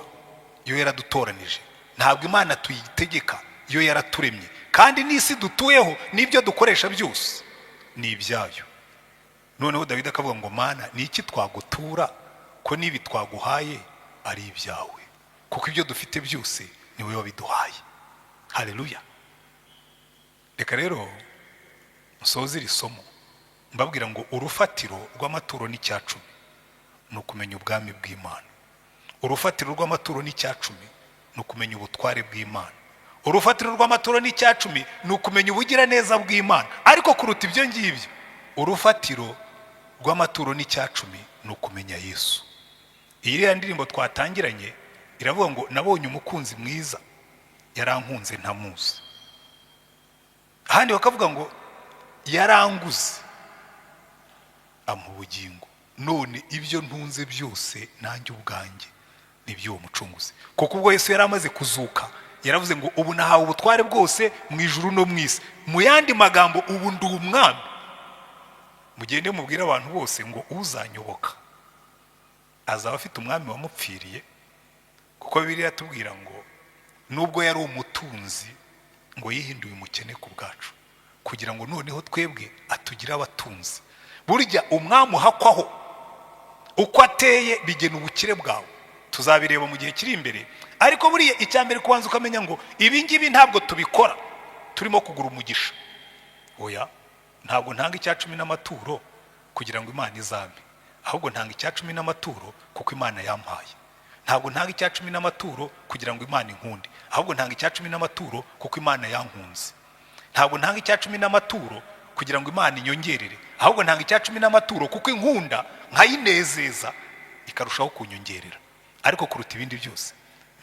yo yaradutoranije. Ntabwo Imana tuyitegeka, yo yaraturemye. Kandi n'isi dutuyeho n'ibyo dukoresha byose ni ibyayo. Noneho Dawidi akavuga ngo Mana ni iki twagutura ko nibi twaguhaye ari ibyawe, kuko ibyo dufite byose ni wowe wabiduhaye. Haleluya. Reka rero musoze iri somo mbabwira ngo urufatiro rw'amaturo n'icyacumi ni ukumenya ubwami bw'Imana. Urufatiro rw'amaturo n'icyacumi ni ukumenya ubutware bw'Imana. Urufatiro rw'amaturo n'icyacumi ni ukumenya ubugira neza bw'Imana. Ariko kuruta ibyo ngibyo, urufatiro rw'amaturo n'icyacumi ni ukumenya Yesu. Iyi ndirimbo twatangiranye iravuga ngo nabonye umukunzi mwiza yarankunze ntamuzi. Ahandi bakavuga ngo yaranguze ampa ubugingo, none ibyo ntunze byose nanjye ubwanjye ni by'uwo mucunguzi. Kuko ubwo Yesu yari amaze kuzuka yaravuze ngo ubu nahawe ubutware bwose mu ijuru no mu isi. Mu yandi magambo, ubu ndi umwami. Mugende mubwire abantu bose ngo uzanyoboka azaba afite umwami wamupfiriye. Kuko Bibiliya yatubwira ngo nubwo yari umutunzi ngo yihinduye umukene ku bwacu, kugira ngo noneho twebwe atugire abatunzi. Burya umwami uhakwaho uko ateye bigena ubukire bwawe. Tuzabireba mu gihe kiri imbere. Ariko buriya icyambere kubanza ukamenya ngo ibi ngibi ntabwo tubikora turimo kugura umugisha. Oya, ntabwo ntanga icyacumi n'amaturo kugira ngo Imana izampe, ahubwo ntanga icyacumi n'amaturo kuko Imana yampaye. Ntabwo ntanga icyacumi n'amaturo kugira ngo Imana inkunde, ahubwo ntanga icyacumi n'amaturo kuko Imana yankunze. Ntabwo ntanga icyacumi n'amaturo kugira ngo Imana inyongerere, ahubwo ntanga icyacumi n'amaturo kuko inkunda nkayinezeza ikarushaho kunyongerera. Ariko kuruta ibindi byose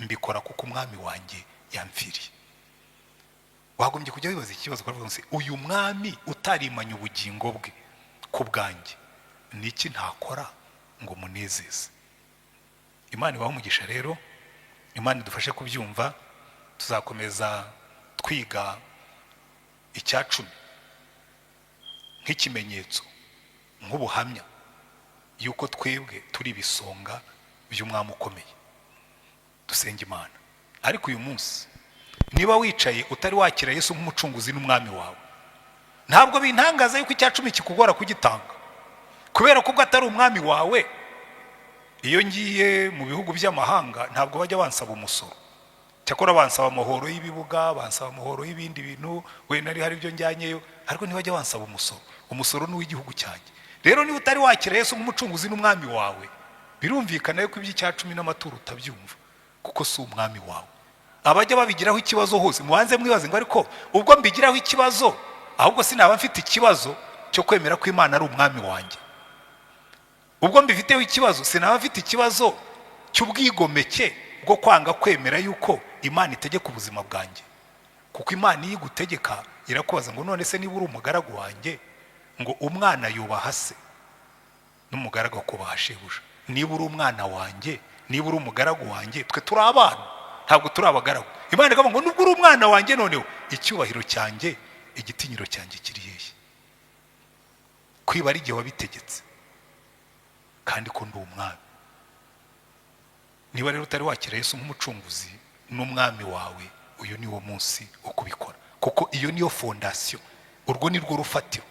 mbikora kuko umwami wanjye yamfiriye. Wagombye kujya wibaza ikibazo ukavuga ngo uyu mwami utarimanye ubugingo bwe ku bwanjye niki ntakora ngo munezeze. Imana ibahe umugisha rero, Imana idufashe kubyumva. Tuzakomeza twiga icyacumi nk'ikimenyetso, nk'ubuhamya yuko twebwe turi ibisonga by'umwami ukomeye. Dusenge Imana. Ariko uyu munsi niba wicaye utari wakira Yesu nk'umucunguzi n'umwami wawe, ntabwo bintangaza yuko icyacumi kikugora kugitanga, kubera ko atari umwami wawe. Iyo ngiye mu bihugu by'amahanga ntabwo bajya bansaba umusoro, cyakora bansaba amahoro y'ibibuga, bansaba amahoro y'ibindi bintu, wenda hari ibyo njyanyeyo, ariko ntibajya bansaba umusoro. Umusoro ni uw'igihugu cyanjye. Rero niba utari wakira Yesu nk'umucunguzi n'umwami wawe, birumvikana yuko iby'icyacumi n'amaturo utabyumva, kuko si umwami wawe. Abajya babigiraho ikibazo hose mubanze mwibaze ngo ariko ubwo mbigiraho ikibazo, ahubwo sinaba mfite ikibazo cyo kwemera ko Imana ari umwami wanjye. Ubwo mbifiteho ikibazo sinaba mfite ikibazo cy'ubwigomeke bwo kwanga kwemera yuko Imana itegeka ubuzima bwanjye. Kuko Imana iyo igutegeka irakubaza ngo none se niba uri umugaragu wanjye, ngo umwana yubaha se n'umugaragu akubaha shebuja. Niba uri umwana wanjye, niba uri umugaragu wanjye, twe turi abana, ntabwo turi abagaragu. Imana ikavuga ngo nubwo uri umwana wanjye, noneho icyubahiro cyanjye, igitinyiro cyanjye kiri hehe? Kwiba ari igihe wabitegetse, kandi ko ndi umwami. Niba rero utari wakira Yesu nk'umucunguzi n'umwami wawe, uyu ni wo munsi wo kubikora, kuko iyo niyo fondasiyo, urwo ni rwo rufatiro.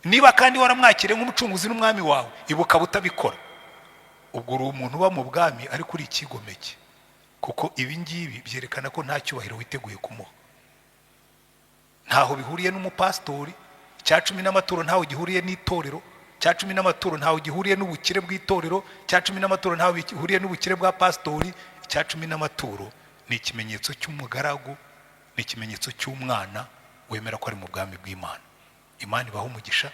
Niba kandi waramwakiriye nk'umucunguzi n'umwami wawe, ibuka butabikora, ubwo uri umuntu uba mu bwami ariko uri ikigomeke, kuko ibi ngibi byerekana ko nta cyubahiro witeguye kumuha. Ntaho bihuriye n'umupasitori. Icyacumi n'amaturo ntaho gihuriye n'itorero. Icyacumi n'amaturo ntaho gihuriye n'ubukire bw'itorero. Icyacumi n'amaturo ntaho gihuriye n'ubukire bwa pasitori. Icyacumi n'amaturo ni ikimenyetso cy'umugaragu, ni ikimenyetso cy'umwana wemera ko ari mu bwami bw'Imana. Imana ibahe umugisha,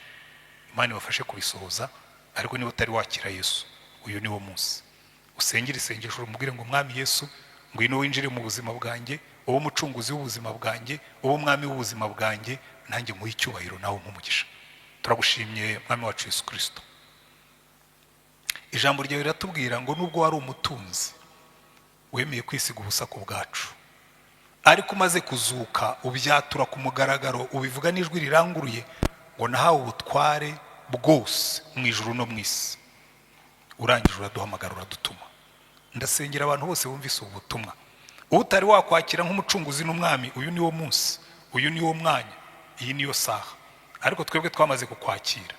Imana ibafashe kubisohoza. Ariko niba utari wakira Yesu, uyu ni wo munsi usengera isengesho umubwire ngo mwami Yesu, ngwino winjire mu buzima bwanjye, uwo mucunguzi w'ubuzima bwanjye, uwo mwami w'ubuzima bwanjye, nanjye muhe icyubahiro nawe nk'umugisha. Turagushimye mwami wacu Yesu Kristo. Ijambo ryawe riratubwira ngo nubwo wari umutunzi wemeye kwisiga ubusa ku bwacu, ariko umaze kuzuka ubyatura ku mugaragaro, ubivuga n'ijwi riranguruye ngo nahawe ubutware bwose mu ijuru no mu isi. Urangije uraduhamagara, uradutuma. Ndasengera abantu bose bumvise ubu butumwa, utari wakwakira nk'umucunguzi n'umwami, uyu niwo munsi, uyu niwo mwanya, iyi niyo saha. Ariko twebwe twamaze kukwakira,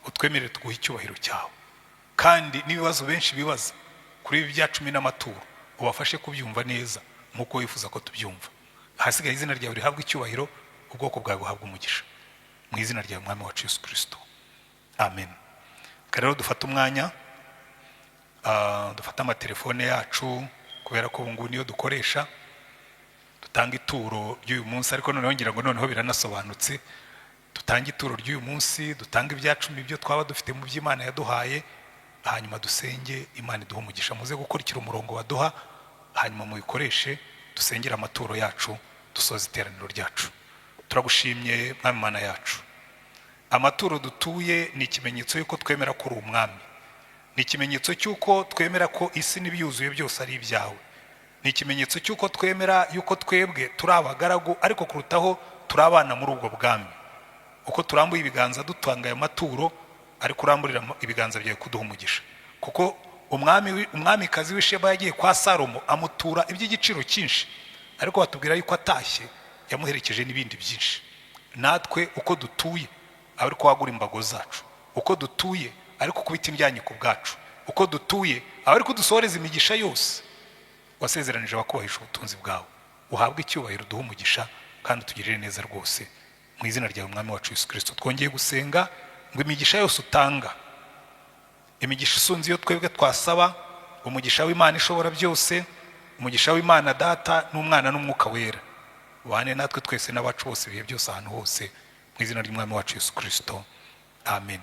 utwemerere tuguhe icyubahiro cyawe. Kandi n'ibibazo benshi bibaza kuri ibi bya 10 n'amaturo, ubafashe kubyumva neza nk'uko wifuza ko tubyumva. Hasigaye izina ryawe rihabwa icyubahiro, ubwoko bwawe buhabwa umugisha, mu izina rya Mwami wacu Yesu Kristo, amen. Rero dufata umwanya, dufata amatelefone yacu, kubera ko ubu niyo dukoresha, dutanga ituro ry'uyu munsi. Ariko noneho ngira ngo noneho biranasobanutse, dutanga ituro ry'uyu munsi, dutanga ibya 10 byo twaba dufite mu by'Imana yaduhaye, hanyuma dusenge Imana iduhe umugisha. Muze gukurikira umurongo waduha, hanyuma mubikoreshe, dusengera amaturo yacu, dusoza iteraniro ryacu. Turagushimye Mwami Mana yacu, amaturo dutuye ni ikimenyetso yuko twemera ko uri umwami, ni ikimenyetso cy'uko twemera ko isi n'ibyuzuye byose ari ibyawe, ni ikimenyetso cy'uko twemera yuko twebwe turi abagaragu, ariko kurutaho turi abana muri ubwo bwami. Uko turambuye ibiganza dutanga ayo maturo, ariko uramburira ibiganza byawe kuduha umugisha. Kuko umwamikazi w'Isheba yagiye kwa Salomo amutura iby'igiciro cyinshi, ariko batubwira yuko atashye yamuherekeje n'ibindi byinshi. Natwe uko dutuye ariko wagura imbago zacu, uko dutuye ariko kubita imyanyi ku bwacu, uko dutuye ariko dusohoreza imigisha yose wasezeranije abakubahisha ubutunzi bwawe. Uhabwe icyubahiro, duhe umugisha kandi utugirire neza rwose, mu izina ryawe Mwami wacu Yesu Kristo. Twongeye gusenga ngo imigisha yose utanga, imigisha isunze iyo twebwe twasaba, umugisha w'Imana ishobora byose, umugisha w'Imana Data n'Umwana n'Umwuka Wera, bane natwe twese n'abacu bose ibihe byose ahantu hose, mu izina ry'Umwami wacu Yesu Kristo, amen.